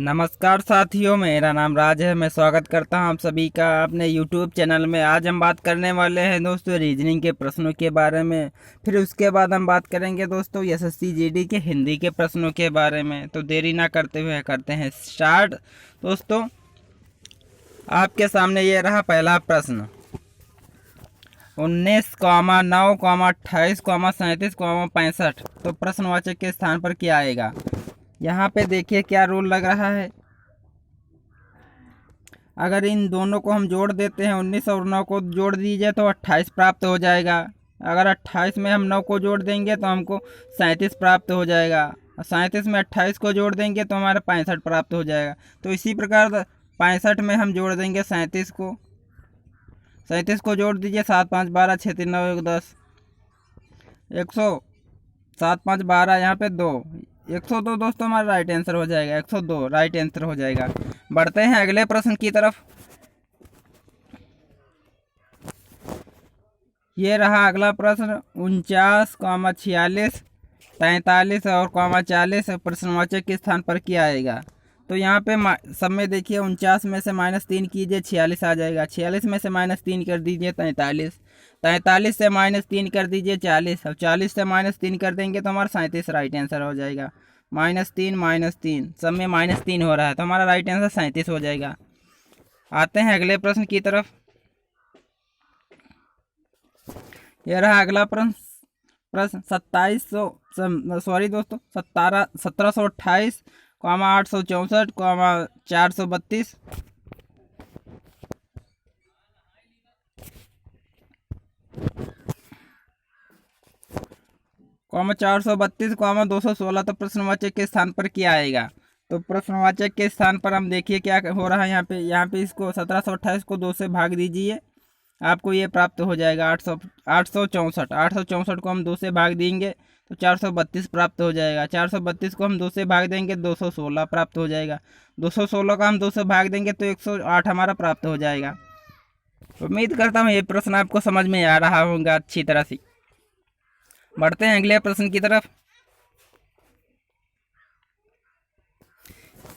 नमस्कार साथियों, मेरा नाम राज है। मैं स्वागत करता हूं आप सभी का अपने YouTube चैनल में। आज हम बात करने वाले हैं दोस्तों रीजनिंग के प्रश्नों के बारे में। फिर उसके बाद हम बात करेंगे दोस्तों एसएससी जीडी के हिंदी के प्रश्नों के बारे में। तो देरी ना करते हुए करते हैं स्टार्ट। दोस्तों आपके सामने ये रहा पहला प्रश्न। 19,9,28,37,65 तो प्रश्नवाचक के स्थान पर क्या आएगा। यहाँ पे देखिए क्या रूल लग रहा है। अगर इन दोनों को हम जोड़ देते हैं, 19 और 9 को जोड़ दीजिए तो 28 प्राप्त हो जाएगा। अगर 28 में हम 9 को जोड़ देंगे तो हमको 37 प्राप्त हो जाएगा। 37 में 28 को जोड़ देंगे तो हमारा 65 प्राप्त हो जाएगा। तो इसी प्रकार 65 में हम जोड़ देंगे 37 को। 37 को जोड़ दीजिए, 7 5 12 6 3 9 1 10 100 7 5 12 यहाँ पे 2 102 दोस्तों हमारा राइट आंसर हो जाएगा। 102 राइट आंसर हो जाएगा। बढ़ते हैं अगले प्रश्न की तरफ। ये रहा अगला प्रश्न। 49,46, 43 और 40 प्रश्नवाचक के स्थान पर क्या आएगा। तो यहाँ पे सब में देखिए 49 में से -3 कीजिए, 46 आ जाएगा। 46 में से -3 कर दीजिए 43। 43 से -3 कर दीजिए 40। अब 40 से -3 कर देंगे तो हमारा 37 राइट आंसर हो जाएगा। -3 सब में -3 हो रहा है तो हमारा राइट आंसर 37 हो जाएगा। आते हैं अगले प्रश्न की तरफ। यह रहा अगला प्रश्न 1728, 864, 432 432, 216 तो प्रश्नवाचक के स्थान पर क्या आएगा। तो प्रश्नवाचक के स्थान पर हम देखिए क्या हो रहा है। यहाँ पे इसको 1728 को 2 से भाग दीजिए, आपको ये प्राप्त हो जाएगा 864 को हम 2 से भाग देंगे तो 432 प्राप्त हो जाएगा। 432 को हम 2 से भाग देंगे 216 प्राप्त हो जाएगा। 216 का हम 2 से भाग देंगे तो 108 हमारा प्राप्त हो जाएगा। उम्मीद करता हूँ ये प्रश्न आपको समझ में आ रहा होगा अच्छी तरह से। बढ़ते हैं अगले प्रश्न की तरफ।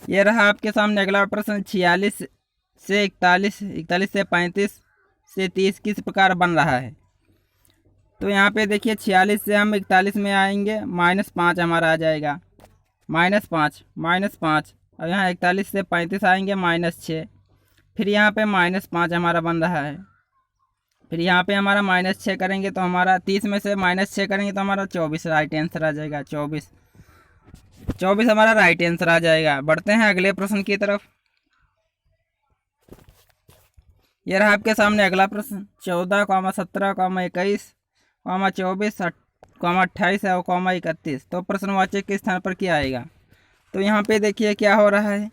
ये रहा आपके सामने अगला प्रश्न। 46 से 41, 41 से 35 से 30 किस प्रकार बन रहा है। तो यहाँ पे देखिए 46 से हम 41 में आएंगे, -5 हमारा आ जाएगा। -5 और यहाँ 41 से 35 आएंगे -6। फिर यहाँ पे -5 हमारा बन रहा है। फिर यहाँ पे हमारा -6 करेंगे तो हमारा 30 में से -6 करेंगे तो हमारा 24 राइट आंसर आ जाएगा। 24 हमारा राइट आंसर आ जाएगा। बढ़ते हैं अगले प्रश्न की तरफ। यह रहा आपके सामने अगला प्रश्न। 14, 17, 21, 24, 28 और 31 तो प्रश्नवाचक के स्थान पर क्या आएगा। तो यहाँ पे देखिए क्या हो रहा है।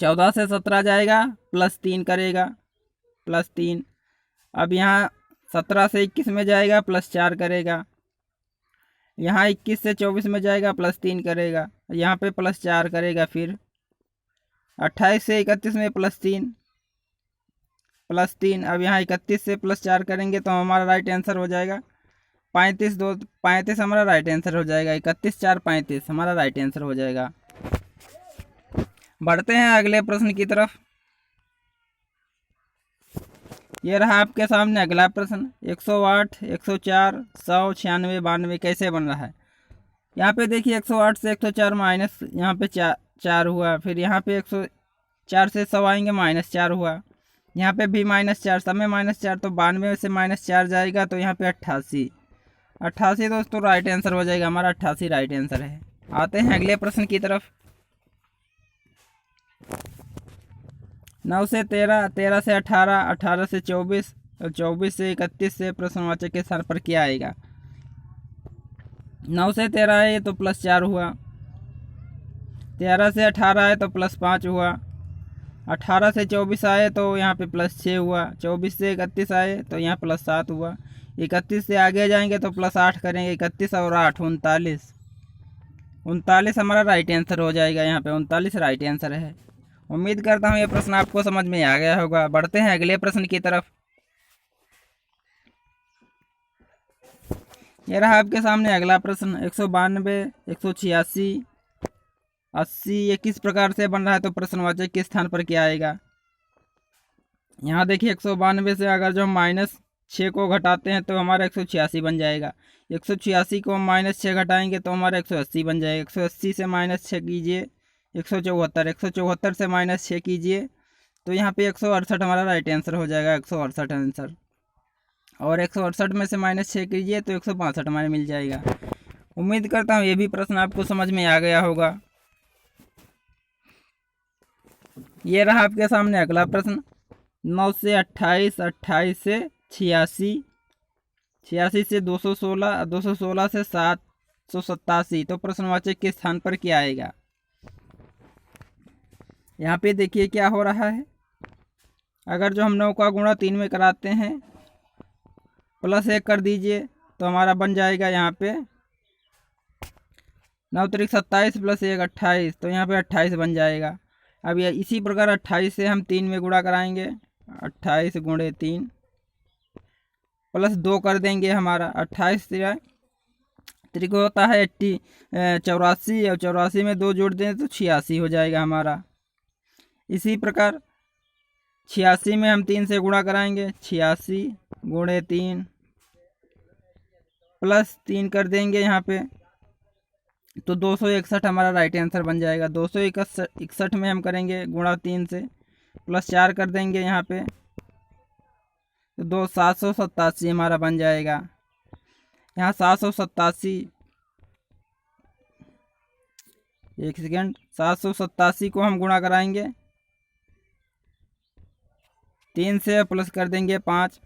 14 से 17 जाएगा, +3 करेगा, +3। अब यहाँ 17 से 21 में जाएगा, +4 करेगा। यहाँ 21 से 24 में जाएगा, +3 करेगा। यहाँ पे +4 करेगा। फिर 28 से 31 में +3। अब यहाँ 31 से +4 करेंगे तो हमारा राइट आंसर हो जाएगा 35 हमारा राइट आंसर हो जाएगा। 31 4 35 हमारा राइट आंसर हो जाएगा। बढ़ते हैं अगले प्रश्न की तरफ। ये रहा आपके सामने अगला प्रश्न। 108, 104, 100, 96, 92 कैसे बन रहा है। यहाँ पे देखिए 108 से 104 माइनस यहाँ पे 4 हुआ। फिर यहाँ पे 104 से 100 आएंगे, -4 हुआ। यहाँ पे भी -4, सब में -4 तो 92 से -4 जाएगा तो यहाँ पे 88 दोस्तों राइट आंसर हो जाएगा। हमारा 88 राइट आंसर है। आते हैं अगले प्रश्न की तरफ। 9 से 13, 13 से 18, 18 से 24 और 24 से 31 से प्रश्नवाचक के स्थान पर क्या आएगा। 9 से 13 है तो +4 हुआ। 13 से 18 है तो +5 हुआ। 18 से 24 आए तो यहाँ पे +6 हुआ। 24 से 31 आए तो यहाँ +7 हुआ। 31 से आगे जाएंगे तो +8 करेंगे। 31 और 8 39 हमारा राइट आंसर हो जाएगा। यहाँ पे 39 राइट आंसर है। उम्मीद करता हूँ ये प्रश्न आपको समझ में आ गया होगा। बढ़ते हैं अगले प्रश्न की तरफ। ये रहा आपके सामने अगला प्रश्न। 192, 186, 80 ये किस प्रकार से बन रहा है, तो प्रश्नवाचक के स्थान पर क्या आएगा। यहाँ देखिए 192 से अगर जो हम -6 को घटाते हैं तो हमारा 186 बन जाएगा। 186 को हम -6 घटाएंगे तो हमारा 180 बन जाएगा। 180 से -6 कीजिए 174, 174 से -6 कीजिए तो यहाँ पे 168 हमारा राइट आंसर हो जाएगा, 168 आंसर। और 168 में से -6 कीजिए तो 162 हमारे मिल जाएगा। उम्मीद करता हूँ ये भी प्रश्न आपको समझ में आ गया होगा। ये रहा आपके सामने अगला प्रश्न। 9 से 28, 28 से 86, 86 से 216, 216 से 787 तो प्रश्नवाचक के स्थान पर क्या आएगा। यहाँ पे देखिए क्या हो रहा है। अगर जो हम 9 का गुणा 3 में कराते हैं +1 कर दीजिए तो हमारा बन जाएगा यहाँ पे 9 त्रिक 27 + 1 28, तो यहाँ पे 28 बन जाएगा। अब ये इसी प्रकार 28 से हम 3 में गुणा कराएंगे, 28 × 3 +2 कर देंगे हमारा 28 त्रिक होता है 84, और 84 में 2 जोड़ दें तो 86 हो जाएगा हमारा। इसी प्रकार 86 में हम 3 से गुणा कराएंगे, 86 × 3 +3 कर देंगे यहाँ पे तो 261 हमारा राइट आंसर बन जाएगा। 261 में हम करेंगे गुणा 3 से +4 कर देंगे यहाँ पे तो 787 हमारा बन जाएगा। यहाँ 787, एक सेकेंड, 787 को हम गुणा कराएंगे 3 से प्लस कर देंगे 5,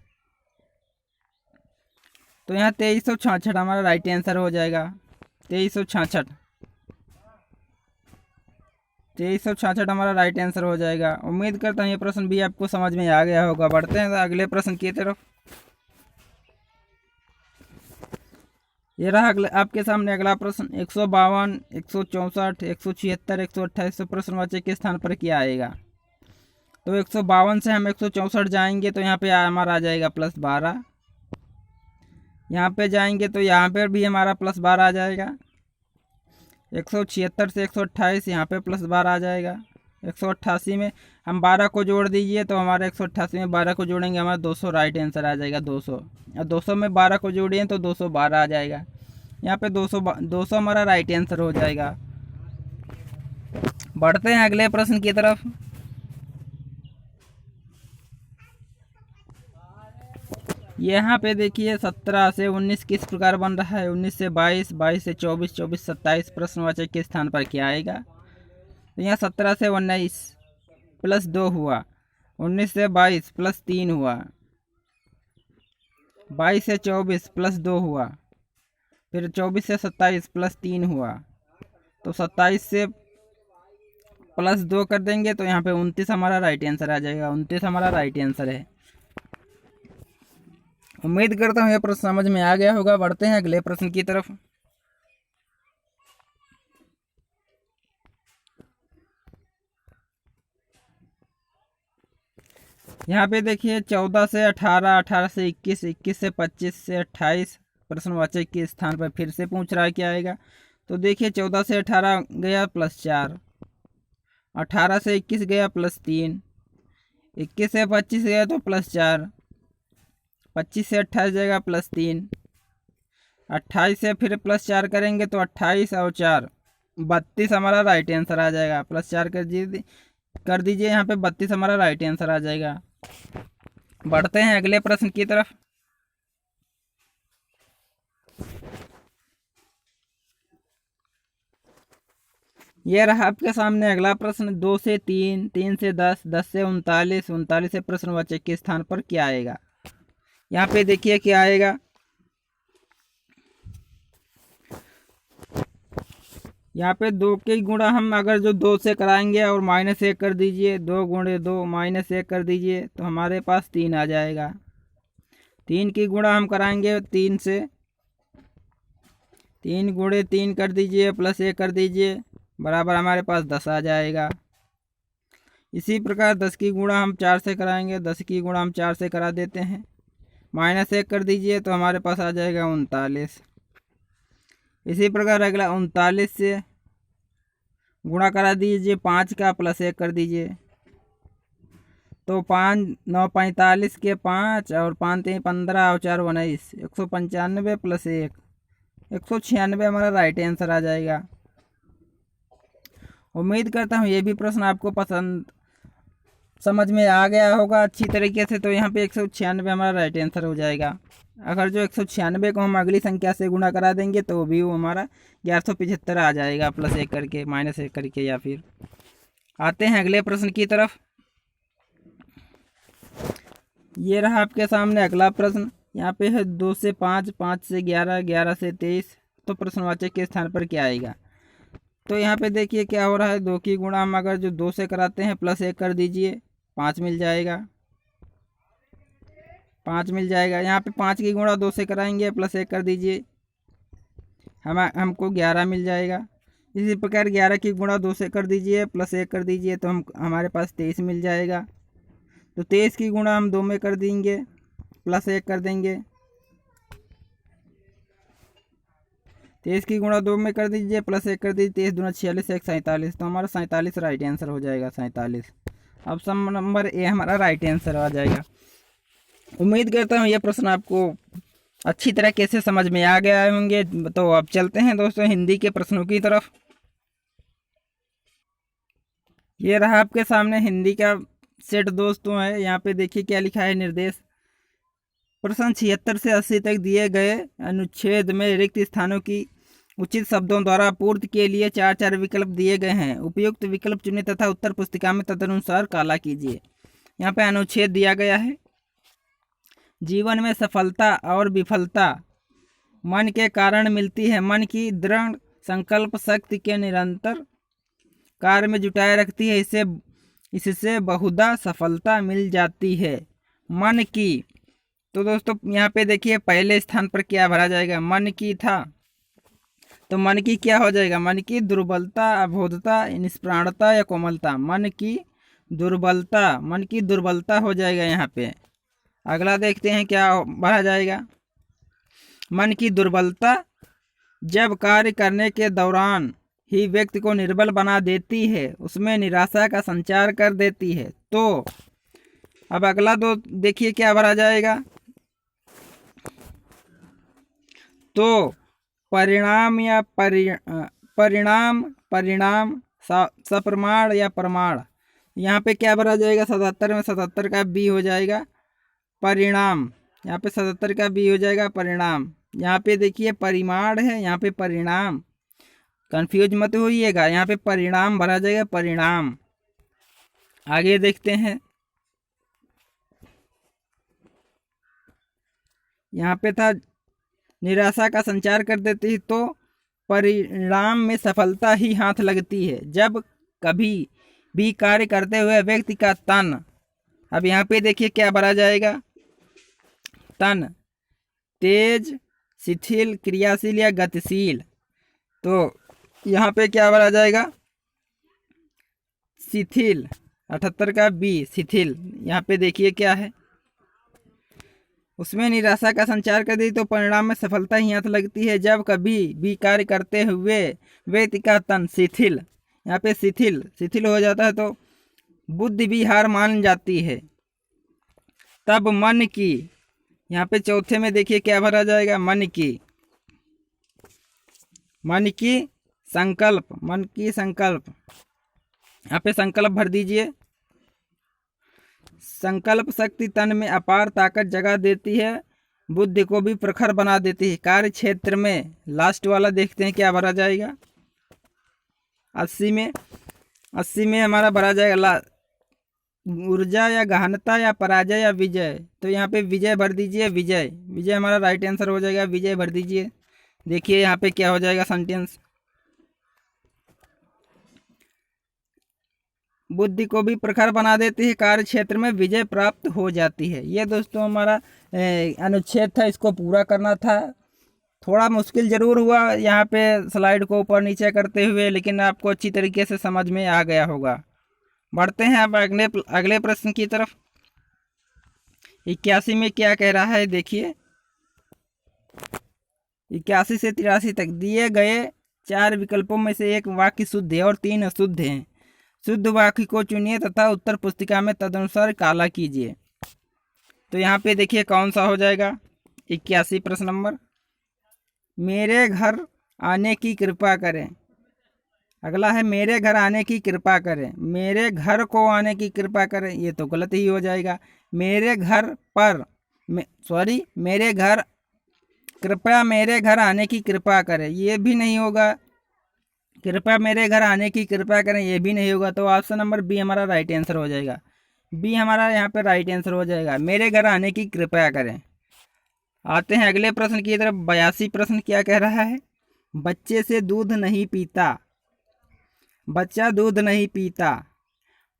तो यहाँ 2366 हमारा राइट आंसर हो जाएगा। 2366 हमारा राइट आंसर हो जाएगा। उम्मीद करता हूँ ये प्रश्न भी आपको समझ में आ गया होगा। बढ़ते हैं अगले प्रश्न की तरफ। ये रहा आपके सामने अगला प्रश्न। 152, 164, 176, 128 तो प्रश्नवाचक के स्थान पर क्या आएगा। तो 152 से हम 164 जाएंगे तो यहाँ पे हमारा आ जाएगा +12। यहाँ पे जाएंगे तो यहाँ पर भी हमारा +12 आ जाएगा। 176 से 128 यहाँ पे +12 आ जाएगा। 188 में हम 12 को जोड़ दीजिए तो हमारा 188 में 12 को जोड़ेंगे हमारा 200 राइट आंसर आ जाएगा। 200 और 200 में 12 को जोड़िए तो 212 आ जाएगा। यहाँ पे 200 हमारा राइट आंसर हो जाएगा। बढ़ते हैं अगले प्रश्न की तरफ। यहाँ पे देखिए 17 से 19 किस प्रकार बन रहा है। 19 से 22, 22 से 24, 24 से 27 प्रश्नवाचक के स्थान पर क्या आएगा। तो यहाँ 17 से 19 +2 हुआ, 19 से 22 +3 हुआ, 22 से 24 +2 हुआ, फिर 24 से 27 +3 हुआ, तो 27 से +2 कर देंगे तो यहाँ पे 29 हमारा राइट आंसर आ जाएगा। 29 हमारा राइट आंसर है। उम्मीद करता हूँ यह प्रश्न समझ में आ गया होगा। बढ़ते हैं अगले प्रश्न की तरफ। यहाँ पे देखिए 14 से 18, 18 से 21, 21 से 25 से 28 प्रश्नवाचक के स्थान पर फिर से पूछ रहा है क्या आएगा। तो देखिए 14 से 18 गया +4, 18 से 21 गया +3, 21 से 25 गया तो +4, 25 से 28 जाएगा +3, 28 से फिर +4 करेंगे तो 28 और 4 32 हमारा राइट आंसर आ जाएगा। +4 कर दीजिए यहाँ पे 32 हमारा राइट आंसर आ जाएगा। बढ़ते हैं अगले प्रश्न की तरफ। यह रहा आपके सामने अगला प्रश्न। 2 से 3, 3 से 10, 10 से 39, 39 से प्रश्नवाचक के स्थान पर क्या आएगा। यहाँ पे देखिए क्या आएगा। यहाँ पे 2 के गुणा हम अगर जो 2 से कराएंगे और -1 कर दीजिए, 2 × 2 -1 कर दीजिए तो हमारे पास 3 आ जाएगा। 3 की गुणा हम कराएंगे 3 से, 3 × 3 कर दीजिए +1 कर दीजिए बराबर हमारे पास 10 आ जाएगा। इसी प्रकार 10 की गुणा हम 4 से कराएंगे, 10 की गुणा हम 4 से करा देते हैं, -1 कर दीजिए तो हमारे पास आ जाएगा 39। इसी प्रकार अगला 39 से गुणा करा दीजिए 5 का प्लस 1 कर दीजिए। तो 5 9 45 के 5 और 5 3 15 और 4 19, 195 प्लस 1 196 हमारा राइट आंसर आ जाएगा। उम्मीद करता हूँ ये भी प्रश्न आपको पसंद समझ में आ गया होगा अच्छी तरीके से। तो यहाँ पे 196 हमारा राइट आंसर हो जाएगा। अगर जो 196 को हम अगली संख्या से गुणा करा देंगे तो भी वो हमारा 1175 आ जाएगा, प्लस 1 करके माइनस 1 करके। या फिर आते हैं अगले प्रश्न की तरफ। ये रहा आपके सामने अगला प्रश्न। यहाँ पे है 2 से 5, 5 से 11, 11 से 23। तो प्रश्नवाचक के स्थान पर क्या आएगा? तो यहाँ पे देखिए क्या हो रहा है, 2 की गुणा हम अगर जो 2 से कराते हैं प्लस 1 कर दीजिए, 5 मिल जाएगा, 5 मिल जाएगा। यहाँ पे 5 की गुणा 2 से कराएंगे प्लस 1 कर दीजिए, हमको 11 मिल जाएगा। इसी प्रकार 11 की गुणा 2 से कर दीजिए प्लस 1 कर दीजिए तो हमारे पास 23 मिल जाएगा। तो 23 की गुणा हम 2 में कर देंगे प्लस 1 कर देंगे, 23 की गुणा 2 में कर दीजिए प्लस 1 कर दीजिए, 23 दूना 46, 1 47। तो हमारा 47 राइट आंसर हो जाएगा, 47। ऑप्शन नंबर ए हमारा राइट आंसर आ जाएगा। उम्मीद करता हूँ यह प्रश्न आपको अच्छी तरह कैसे समझ में आ गया होंगे। तो अब चलते हैं दोस्तों हिंदी के प्रश्नों की तरफ। ये रहा आपके सामने हिंदी का सेट दोस्तों है। यहाँ पे देखिए क्या लिखा है, निर्देश। प्रश्न 76 से 80 तक दिए गए अनुच्छेद में रिक्त स्थानों की उचित शब्दों द्वारा पूर्ति के लिए 4 विकल्प दिए गए हैं। उपयुक्त विकल्प चुनें तथा उत्तर पुस्तिका में तदनुसार काला कीजिए। यहाँ पे अनुच्छेद दिया गया है, जीवन में सफलता और विफलता मन के कारण मिलती है। मन की दृढ़ संकल्प शक्ति के निरंतर कार्य में जुटाए रखती है, इससे बहुधा सफलता मिल जाती है। मन की, तो दोस्तों यहाँ पे देखिए पहले स्थान पर क्या भरा जाएगा, मन की था, तो मन की क्या हो जाएगा, मन की दुर्बलता, अबोधता, निष्प्राणता या कोमलता। मन की दुर्बलता हो जाएगा यहाँ पे। अगला देखते हैं क्या भरा जाएगा, मन की दुर्बलता जब कार्य करने के दौरान ही व्यक्ति को निर्बल बना देती है, उसमें निराशा का संचार कर देती है। तो अब अगला दो देखिए क्या भरा जाएगा, तो परिणाम या परिणाम सप्रमाण या प्रमाण। यहाँ पे क्या भरा जाएगा, 77 में 77 का बी हो जाएगा परिणाम। यहाँ पे 77 का बी हो जाएगा परिणाम। यहाँ पे देखिए परिमाण है, यहाँ पे परिणाम, कंफ्यूज मत होइएगा, यहाँ पे परिणाम भरा जाएगा परिणाम। आगे देखते हैं, यहाँ पे था निराशा का संचार कर देती है, तो परिणाम में सफलता ही हाथ लगती है जब कभी भी कार्य करते हुए व्यक्ति का तन। अब यहाँ पे देखिए क्या भरा जाएगा, तन तेज, शिथिल, क्रियाशील या गतिशील। तो यहाँ पे क्या भरा जाएगा, शिथिल। 78 का बी शिथिल। यहाँ पे देखिए क्या है, उसमें निराशा का संचार कर दी तो परिणाम में सफलता ही हाथ लगती है जब कभी भी कार्य करते हुए व्यक्ति का तन शिथिल, यहाँ पे शिथिल हो जाता है तो बुद्धि भी हार मान जाती है। तब मन की, यहाँ पे चौथे में देखिए क्या भरा जाएगा, मन की संकल्प। यहाँ पे संकल्प भर दीजिए। संकल्प शक्ति तन में अपार ताकत जगा देती है, बुद्धि को भी प्रखर बना देती है। कार्य क्षेत्र में लास्ट वाला देखते हैं क्या भरा जाएगा, 80 में हमारा भरा जाएगा ऊर्जा या गहनता या पराजय या विजय। तो यहाँ पे विजय भर दीजिए, विजय हमारा राइट आंसर हो जाएगा, विजय भर दीजिए। देखिए यहाँ पे क्या हो जाएगा सेंटेंस, बुद्धि को भी प्रखर बना देती है, कार्य क्षेत्र में विजय प्राप्त हो जाती है। ये दोस्तों हमारा अनुच्छेद था, इसको पूरा करना था। थोड़ा मुश्किल ज़रूर हुआ यहाँ पे स्लाइड को ऊपर नीचे करते हुए, लेकिन आपको अच्छी तरीके से समझ में आ गया होगा। बढ़ते हैं अब अगले प्रश्न की तरफ। 81 में क्या कह रहा है देखिए, 81 से 83 तक दिए गए 4 विकल्पों में से एक वाक्य शुद्ध है और 3 अशुद्ध हैं। शुद्ध वाक्य को चुनिए तथा उत्तर पुस्तिका में तदनुसार काला कीजिए। तो यहाँ पे देखिए कौन सा हो जाएगा। 81 प्रश्न नंबर, मेरे घर आने की कृपा करें। अगला है मेरे घर आने की कृपा करें, मेरे घर को आने की कृपा करें, ये तो गलत ही हो जाएगा। मेरे घर पर मेरे घर, कृपया मेरे घर आने की कृपा करें, ये भी नहीं होगा। कृपया मेरे घर आने की कृपा करें, ये भी नहीं होगा। तो ऑप्शन नंबर बी हमारा राइट आंसर हो जाएगा। बी हमारा यहाँ पे राइट आंसर हो जाएगा, मेरे घर आने की कृपया करें। आते हैं अगले प्रश्न की तरफ। 82 प्रश्न क्या कह रहा है। बच्चे से दूध नहीं पीता, बच्चा दूध नहीं पीता,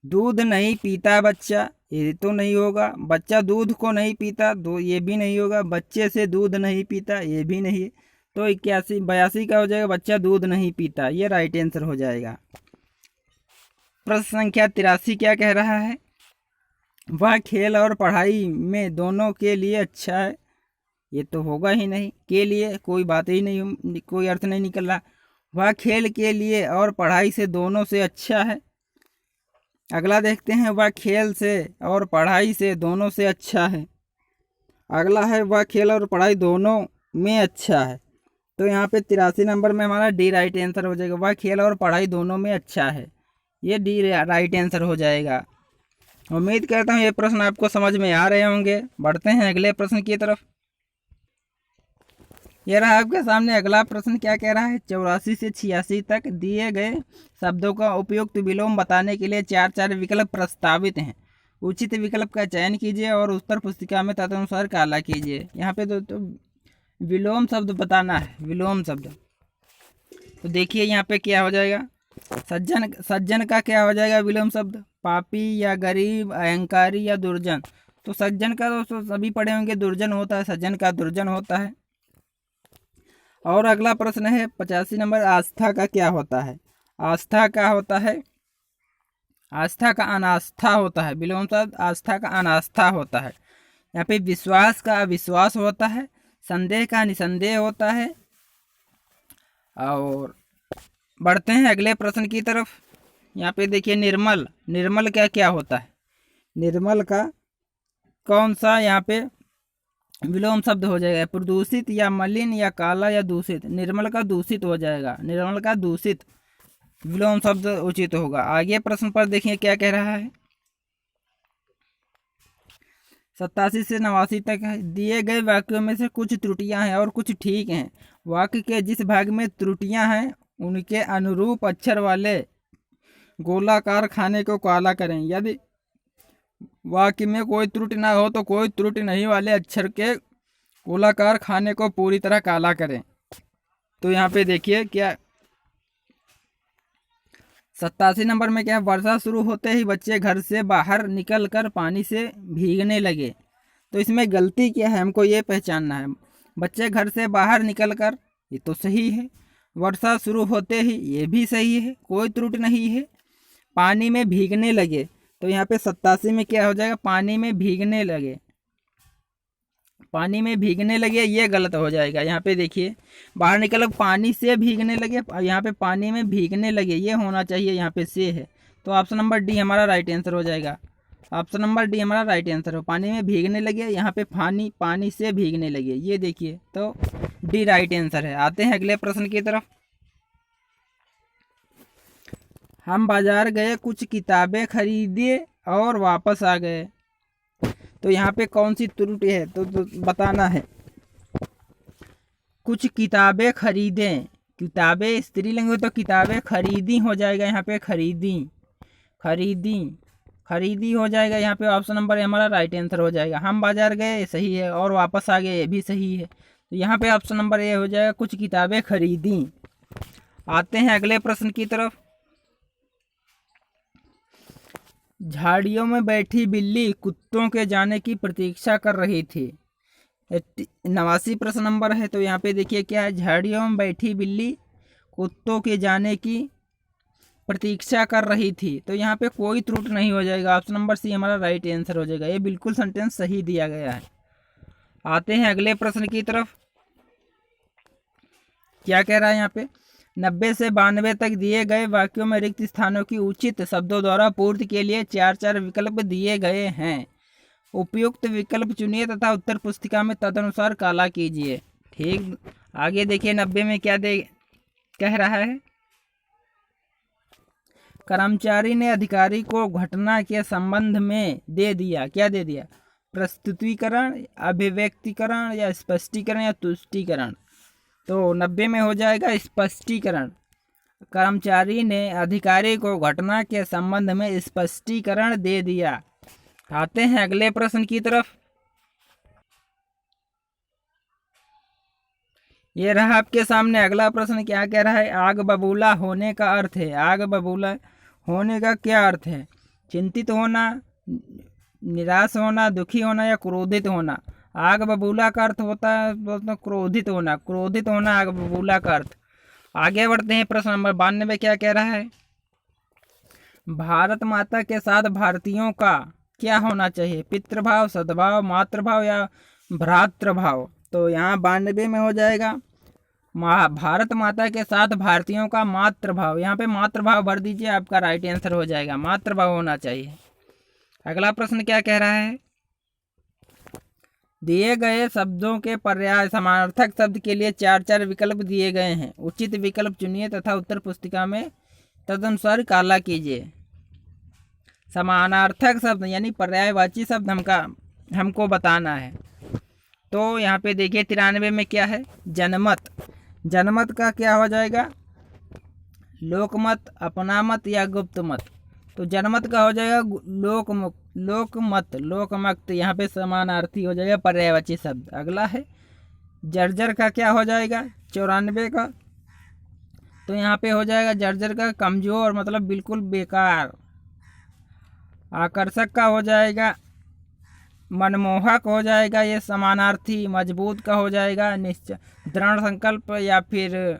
दूध नहीं पीता बच्चा, ये तो नहीं होगा। बच्चा दूध को नहीं पीता, ये भी नहीं होगा। बच्चे से दूध नहीं पीता, ये भी नहीं है। तो 82 का हो जाएगा, बच्चा दूध नहीं पीता, ये राइट आंसर हो जाएगा। प्रश्न संख्या 83 क्या कह रहा है। वह खेल और पढ़ाई में दोनों के लिए अच्छा है, ये तो होगा ही नहीं। के लिए कोई बात ही नहीं, कोई अर्थ नहीं निकल रहा। वह खेल के लिए और पढ़ाई से दोनों से अच्छा है। अगला देखते हैं, वह खेल से और पढ़ाई से दोनों से अच्छा है। अगला है वह खेल और पढ़ाई दोनों में अच्छा है। तो यहाँ पे 83 नंबर में हमारा डी राइट आंसर हो जाएगा। वह खेल और पढ़ाई दोनों में अच्छा है, ये डी राइट आंसर हो जाएगा। उम्मीद करता हूँ ये प्रश्न आपको समझ में आ रहे होंगे। बढ़ते हैं अगले प्रश्न की तरफ। यह रहा आपके सामने अगला प्रश्न क्या कह रहा है। 84 से 86 तक दिए गए शब्दों का उपयुक्त विलोम बताने के लिए 4 विकल्प प्रस्तावित हैं। उचित विकल्प का चयन कीजिए और उत्तर पुस्तिका में तदनुसार काला कीजिए। यहाँ पे तो विलोम शब्द बताना है, विलोम शब्द। तो देखिए यहाँ पे क्या हो जाएगा। सज्जन का क्या हो जाएगा विलोम शब्द। पापी या गरीब, अहंकारी या दुर्जन। तो सज्जन का दोस्तों सभी पढ़े होंगे दुर्जन होता है, सज्जन का दुर्जन होता है। और अगला प्रश्न है 85 नंबर, आस्था का क्या होता है। आस्था का होता है, आस्था का अनास्था होता है। विलोम शब्द आस्था का अनास्था होता है। यहाँ पे विश्वास का अविश्वास होता है, संदेह का निसंदेह होता है। और बढ़ते हैं अगले प्रश्न की तरफ। यहाँ पे देखिए निर्मल, निर्मल का क्या होता है। निर्मल का कौन सा यहाँ पे विलोम शब्द हो जाएगा। प्रदूषित या मलिन या काला या दूषित। निर्मल का दूषित हो जाएगा, निर्मल का दूषित विलोम शब्द उचित होगा। आगे प्रश्न पर देखिए क्या कह रहा है। 87 से 89 तक है। दिए गए वाक्यों में से कुछ त्रुटियां हैं और कुछ ठीक हैं। वाक्य के जिस भाग में त्रुटियां हैं उनके अनुरूप अक्षर वाले गोलाकार खाने को काला करें। यदि वाक्य में कोई त्रुटि ना हो तो कोई त्रुटि नहीं वाले अक्षर के गोलाकार खाने को पूरी तरह काला करें। तो यहाँ पे देखिए क्या 87 नंबर में क्या है। वर्षा शुरू होते ही बच्चे घर से बाहर निकलकर पानी से भीगने लगे। तो इसमें गलती क्या है हमको ये पहचानना है। बच्चे घर से बाहर निकलकर, ये तो सही है। वर्षा शुरू होते ही, ये भी सही है, कोई त्रुटि नहीं है। पानी में भीगने लगे, तो यहाँ पे 87 में क्या हो जाएगा। पानी में भीगने लगे, पानी में भीगने लगे, ये गलत हो जाएगा। यहाँ पे देखिए बाहर निकल पानी से भीगने लगे, यहाँ पे पानी में भीगने लगे, ये होना चाहिए, यहाँ पे से है। तो ऑप्शन नंबर डी हमारा राइट आंसर हो जाएगा। ऑप्शन नंबर डी हमारा राइट आंसर हो। पानी में भीगने लगे, यहाँ पे पानी से भीगने लगे, ये देखिए, तो डी राइट आंसर है। आते हैं अगले प्रश्न की तरफ। हम बाजार गए, कुछ किताबें खरीदे और वापस आ गए। तो यहाँ पे कौन सी त्रुटि है तो बताना है। कुछ किताबें खरीदें, किताबें स्त्रीलिंग हो तो किताबें खरीदी हो जाएगा। यहाँ पे खरीदी, खरीदी, खरीदी हो जाएगा। यहाँ पे ऑप्शन नंबर हमारा राइट आंसर हो जाएगा। हम बाजार गए सही है और वापस आ गए, ये भी सही है। तो यहाँ पे ऑप्शन नंबर ए हो जाएगा, कुछ किताबें खरीदी। आते हैं अगले प्रश्न की तरफ। झाड़ियों में बैठी बिल्ली कुत्तों के जाने की प्रतीक्षा कर रही थी। 89 प्रश्न नंबर है। तो यहाँ पे देखिए क्या है। झाड़ियों में बैठी बिल्ली कुत्तों के जाने की प्रतीक्षा कर रही थी। तो यहाँ पे कोई त्रुटि नहीं हो जाएगा। ऑप्शन नंबर सी हमारा राइट आंसर हो जाएगा। ये बिल्कुल सेंटेंस सही दिया गया है। आते हैं अगले प्रश्न की तरफ। क्या कह रहा है यहाँ पे। 90 से 92 तक दिए गए वाक्यों में रिक्त स्थानों की उचित शब्दों द्वारा पूर्ति के लिए 4 विकल्प दिए गए हैं। उपयुक्त विकल्प चुनिए तथा उत्तर पुस्तिका में तदनुसार काला कीजिए। ठीक, आगे देखिए 90 में क्या कह रहा है। कर्मचारी ने अधिकारी को घटना के संबंध में दे दिया, क्या दे दिया? प्रस्तुतिकरण, अभिव्यक्तिकरण या स्पष्टीकरण या तुष्टीकरण। तो 90 में हो जाएगा स्पष्टीकरण। कर्मचारी ने अधिकारी को घटना के संबंध में स्पष्टीकरण दे दिया। आते हैं अगले प्रश्न की तरफ। ये रहा आपके सामने अगला प्रश्न। क्या कह रहा है? आग बबूला होने का अर्थ है। आग बबूला होने का क्या अर्थ है? चिंतित होना, निराश होना, दुखी होना या क्रोधित होना। आग बबूला का अर्थ होता है क्रोधित होना। क्रोधित होना आग बबूला का अर्थ। आगे बढ़ते हैं प्रश्न नंबर 92। क्या कह रहा है? भारत माता के साथ भारतीयों का क्या होना चाहिए? पितृभाव, सद्भाव, मातृभाव या भ्रातृभाव। तो यहाँ 92 में हो जाएगा भारत माता के साथ भारतीयों का मातृभाव। यहाँ पे मातृभाव भर दीजिए, आपका राइट आंसर हो जाएगा। मातृभाव होना चाहिए। अगला प्रश्न क्या कह रहा है? दिए गए शब्दों के पर्याय समानार्थक शब्द के लिए 4 विकल्प दिए गए हैं। उचित विकल्प चुनिए तथा उत्तर पुस्तिका में तदनुसार काला कीजिए। समानार्थक शब्द यानी पर्यायवाची शब्द हमको बताना है। तो यहाँ पे देखिए 93 में क्या है? जनमत। जनमत का क्या हो जाएगा? लोकमत, अपना मत या गुप्त मत। तो जनमत का हो जाएगा लोकमत, लोकमत। यहाँ पे समानार्थी हो जाएगा पर्यायवाची शब्द। अगला है जर्जर का क्या हो जाएगा? 94 का। तो यहाँ पे हो जाएगा जर्जर का कमजोर, मतलब बिल्कुल बेकार। आकर्षक का हो जाएगा मनमोहक हो जाएगा, ये समानार्थी। मजबूत का हो जाएगा निश्चय, दृढ़ संकल्प या फिर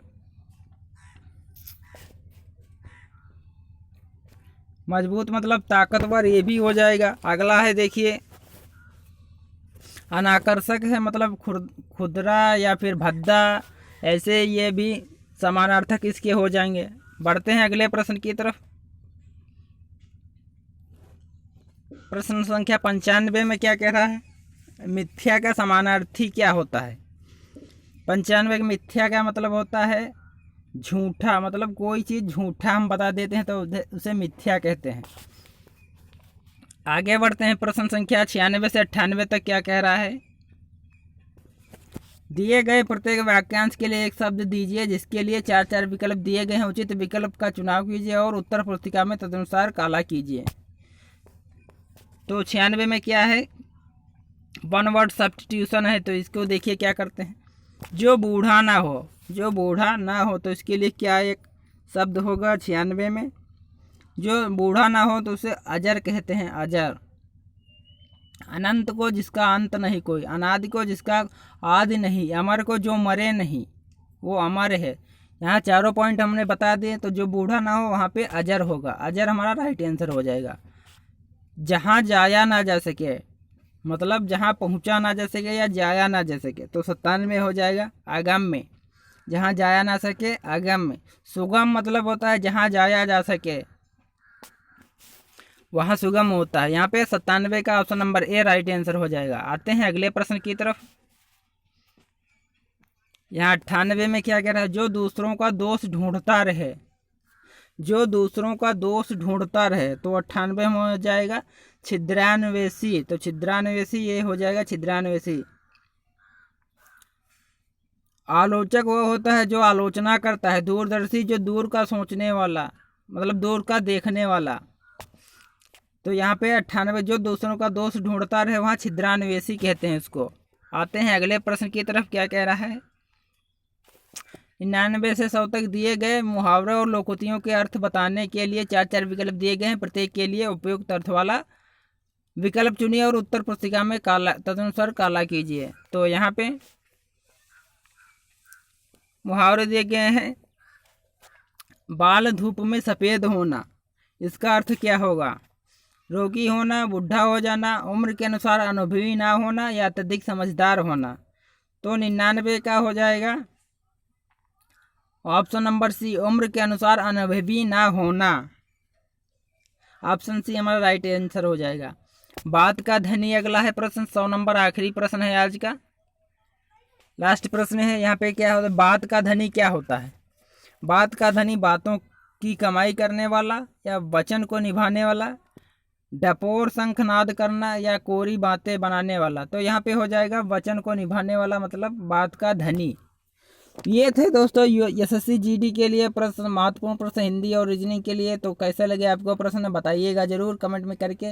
मजबूत मतलब ताकतवर, ये भी हो जाएगा। अगला है देखिए अनाकर्षक है, मतलब खुदरा या फिर भद्दा, ऐसे ये भी समानार्थक इसके हो जाएंगे। बढ़ते हैं अगले प्रश्न की तरफ। प्रश्न संख्या 95 में क्या कह रहा है? मिथ्या का समानार्थी क्या होता है? 95 में मिथ्या का मतलब होता है झूठा, मतलब कोई चीज़ झूठा हम बता देते हैं तो उसे मिथ्या कहते हैं। आगे बढ़ते हैं प्रश्न संख्या 96 से 98 तक। क्या कह रहा है? दिए गए प्रत्येक वाक्यांश के लिए एक शब्द दीजिए जिसके लिए 4 विकल्प दिए गए हैं। उचित विकल्प का चुनाव कीजिए और उत्तर पुस्तिका में तदनुसार काला कीजिए। तो 96 में क्या है? 1 वर्ड सब्स्टिट्यूशन है। तो इसको देखिए क्या करते हैं। जो बूढ़ा ना हो, जो बूढ़ा ना हो तो इसके लिए क्या एक शब्द होगा 96 में? जो बूढ़ा ना हो तो उसे अजर कहते हैं, अजर। अनंत को जिसका अंत नहीं कोई, अनादि को जिसका आदि नहीं, अमर को जो मरे नहीं वो अमर है। यहाँ चारों पॉइंट हमने बता दिए। तो जो बूढ़ा ना हो वहाँ पे अजर होगा। अजर हमारा राइट आंसर हो जाएगा। जहाँ जाया ना जा सके, मतलब जहाँ पहुँचा ना जा सके या जाया ना जा सके, तो 97 हो जाएगा आगम में। जहाँ जाया ना सके आगम में। सुगम मतलब होता है जहाँ जाया जा सके वहाँ सुगम होता है। यहाँ पे 97 का option number A right answer हो जाएगा। आते हैं अगले प्रश्न की तरफ। यहाँ 98 में क्या कह रहा है? जो दूसरों का दोष ढूंढता रहे, जो दूसरों का दोष ढूंढता रहे। तो 98 में हो जाएगा छिद्रान्वेषी। तो छिद्रान्वेषी ये हो जाएगा छिद्रान्वेषी। आलोचक वो होता है जो आलोचना करता है। दूरदर्शी जो दूर का सोचने वाला, मतलब दूर का देखने वाला। तो यहाँ पे 98 जो दूसरों का दोष ढूंढता रहे वहाँ छिद्रान्वेषी कहते हैं इसको। आते हैं अगले प्रश्न की तरफ। क्या कह रहा है? 99 से 100 तक दिए गए मुहावरे और लोकोक्तियों के अर्थ बताने के लिए 4 विकल्प दिए गए हैं। प्रत्येक के लिए उपयुक्त अर्थ वाला विकल्प चुनिए और उत्तर पुस्तिका में काला तदनुसार काला कीजिए। तो यहाँ पे मुहावरे दिए गए हैं। बाल धूप में सफ़ेद होना, इसका अर्थ क्या होगा? रोगी होना, बूढ़ा हो जाना, उम्र के अनुसार अनुभवी ना होना या अत्यधिक समझदार होना। तो 99 का हो जाएगा ऑप्शन नंबर सी, उम्र के अनुसार अनुभवी ना होना। ऑप्शन सी हमारा राइट आंसर हो जाएगा। बात का धनी अगला है प्रश्न, 100 नंबर आखिरी प्रश्न है आज का, लास्ट प्रश्न है। यहाँ पे क्या होता है, बात का धनी क्या होता है? बात का धनी बातों की कमाई करने वाला या वचन को निभाने वाला, डपोर शंखनाद करना या कोरी बातें बनाने वाला। तो यहाँ पे हो जाएगा वचन को निभाने वाला, मतलब बात का धनी। ये थे दोस्तों एसएससी जीडी के लिए प्रश्न, महत्वपूर्ण प्रश्न हिंदी और रीजनिंग के लिए। तो कैसा लगे आपको प्रश्न बताइएगा जरूर कमेंट में करके।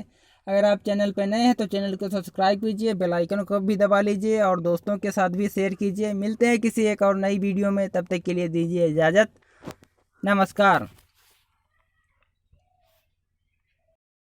अगर आप चैनल पर नए हैं तो चैनल को सब्सक्राइब कीजिए, बेल आइकन को भी दबा लीजिए और दोस्तों के साथ भी शेयर कीजिए। मिलते हैं किसी एक और नई वीडियो में, तब तक के लिए दीजिए इजाज़त। नमस्कार।